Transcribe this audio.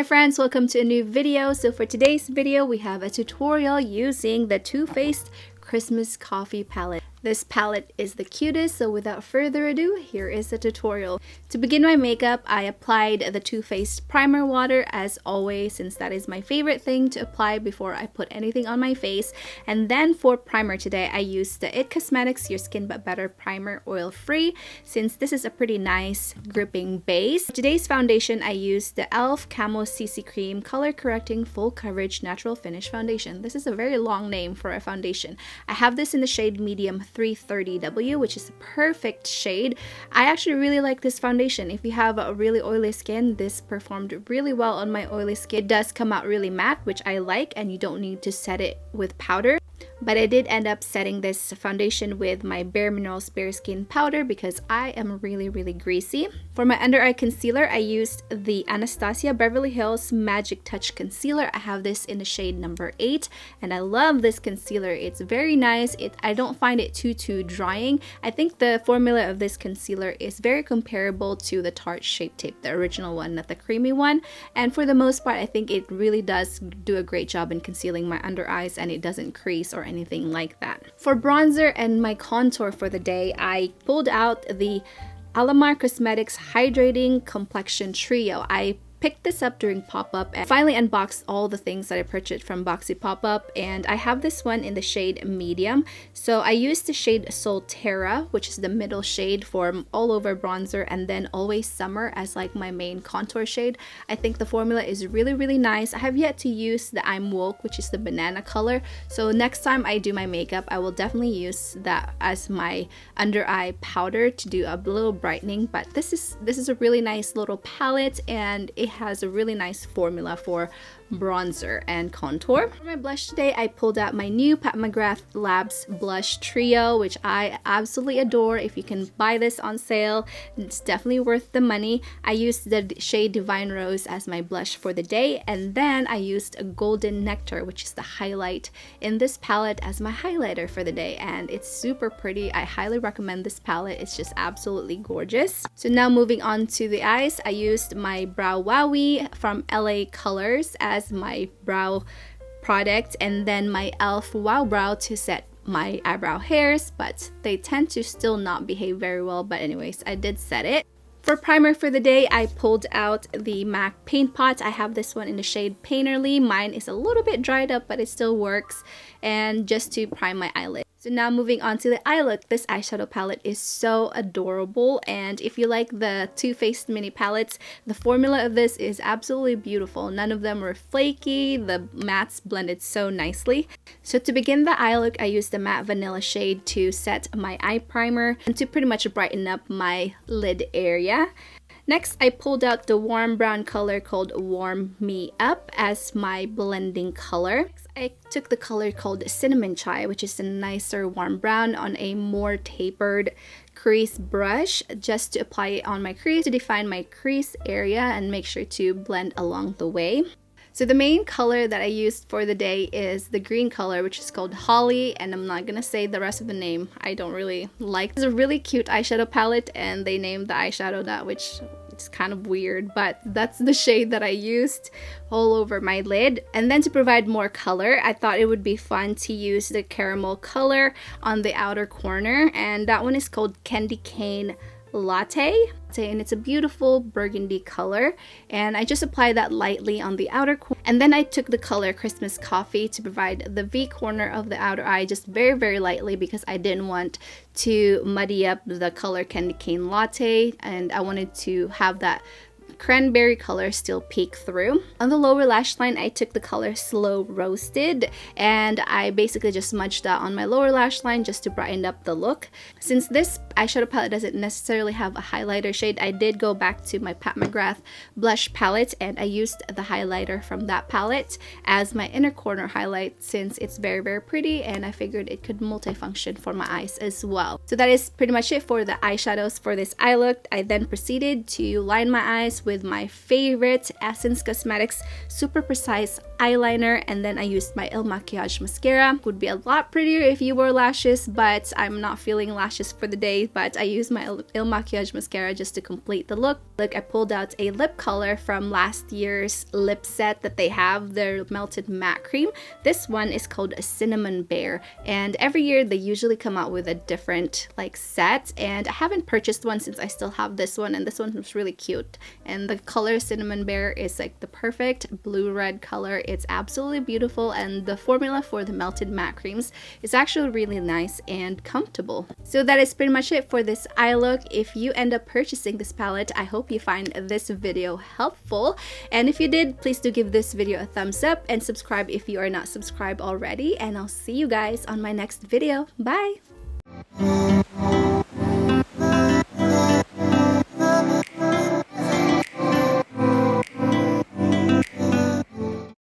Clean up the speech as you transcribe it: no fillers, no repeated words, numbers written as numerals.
friends, welcome to a new video. So for today's video, we have a tutorial using the TooFaced Christmas Coffee palette. This palette is the cutest, so without further ado, here is the tutorial. To begin my makeup, I applied the TooFaced primer water as always, since that is my favorite thing to apply before I put anything on my face. And then for primer today, I used the It Cosmetics Your Skin But Better Primer Oil Free, since this is a pretty nice gripping base. For today's foundation, I used the e.l.f. Camo CC Cream Color Correcting Full Coverage Natural Finish Foundation. This is a very long name for a foundation. I have this in the shade medium 330W, which is a perfect shade. I actually really like this foundation. If you have a really oily skin, this performed really well on my oily skin. It does come out really matte, which I like, and you don't need to set it with powder. But I did end up setting this foundation with my Bareminerals Bare Skin Powder because I am really greasy. For my under eye concealer, I used the Anastasia Beverly Hills Magic Touch Concealer. I have this in the shade number 8, and I love this concealer. It's very nice. I don't find it too drying. I think the formula of this concealer is very comparable to the Tarte Shape Tape, the original one, not the creamy one. And for the most part, I think it really does do a great job in concealing my under eyes, and it doesn't crease or anything like that. For bronzer and my contour for the day, I pulled out the Eyeliner Cosmetics Hydrating Complexion Trio. I picked this up during pop-up and finally unboxed all the things that I purchased from Boxy Pop-Up, and I have this one in the shade medium. So I used the shade Solterra, which is the middle shade for all over bronzer, and then Always Summer as like my main contour shade. I think the formula is really nice. I have yet to use the I'm Woke, which is the banana color, so next time I do my makeup, I will definitely use that as my under eye powder to do a little brightening. But this is a really nice little palette, and it has a really nice formula for bronzer and contour. For my blush today, I pulled out my new Pat McGrath Labs Blush Trio, which I absolutely adore. If you can buy this on sale, it's definitely worth the money. I used the shade Divine Rose as my blush for the day, and then I used a Golden Nectar, which is the highlight in this palette, as my highlighter for the day, and it's super pretty. I highly recommend this palette. It's just absolutely gorgeous. So now moving on to the eyes, I used my Brow Wowie from LA Colors as my brow product, and then my e.l.f. Wow Brow to set my eyebrow hairs, but they tend to still not behave very well. But anyways, I did set it. For primer for the day, I pulled out the MAC Paint Pot. I have this one in the shade Painterly. Mine is a little bit dried up, but it still works, and just to prime my eyelid. So now moving on to the eye look. This eyeshadow palette is so adorable, and if you like the TooFaced mini palettes, the formula of this is absolutely beautiful. None of them were flaky. The mattes blended so nicely. So to begin the eye look, I used the matte vanilla shade to set my eye primer and to pretty much brighten up my lid area. Next, I pulled out the warm brown color called Warm Me Up as my blending color. Next, I took the color called Cinnamon Chai, which is a nicer warm brown, on a more tapered crease brush, just to apply it on my crease to define my crease area and make sure to blend along the way. So the main color that I used for the day is the green color, which is called Holly, and I'm not gonna say the rest of the name. I don't really like it. It's a really cute eyeshadow palette, and they named the eyeshadow that, which is kind of weird, but that's the shade that I used all over my lid. And then to provide more color, I thought it would be fun to use the caramel color on the outer corner, and that one is called Candy Cane Latte, and it's a beautiful burgundy color, and I just applied that lightly on the outer corner. And then I took the color Christmas Coffee to provide the V corner of the outer eye, just very lightly, because I didn't want to muddy up the color Candy Cane Latte, and I wanted to have that cranberry color still peek through. On the lower lash line, I took the color Slow Roasted, and I basically just smudged that on my lower lash line just to brighten up the look. Since this eyeshadow palette doesn't necessarily have a highlighter shade, I did go back to my Pat McGrath blush palette, and I used the highlighter from that palette as my inner corner highlight, since it's very pretty, and I figured it could multifunction for my eyes as well. So that is pretty much it for the eyeshadows for this eye look. I then proceeded to line my eyes with my favorite Essence Cosmetics Super Precise eyeliner, and then I used my Il Makiage mascara. Would be a lot prettier if you wore lashes, but I'm not feeling lashes for the day, but I used my Il Makiage mascara just to complete the look. Look, I pulled out a lip color from last year's lip set that they have, their melted matte cream. This one is called a Cinnamon Bear, and every year they usually come out with a different like set, and I haven't purchased one since I still have this one, and this one was really cute. And the color Cinnamon Bear is like the perfect blue-red color. It's absolutely beautiful, and the formula for the melted matte creams is actually really nice and comfortable. So that is pretty much it for this eye look. If you end up purchasing this palette, I hope you find this video helpful, and if you did, please do give this video a thumbs up and subscribe if you are not subscribed already, and I'll see you guys on my next video. Bye!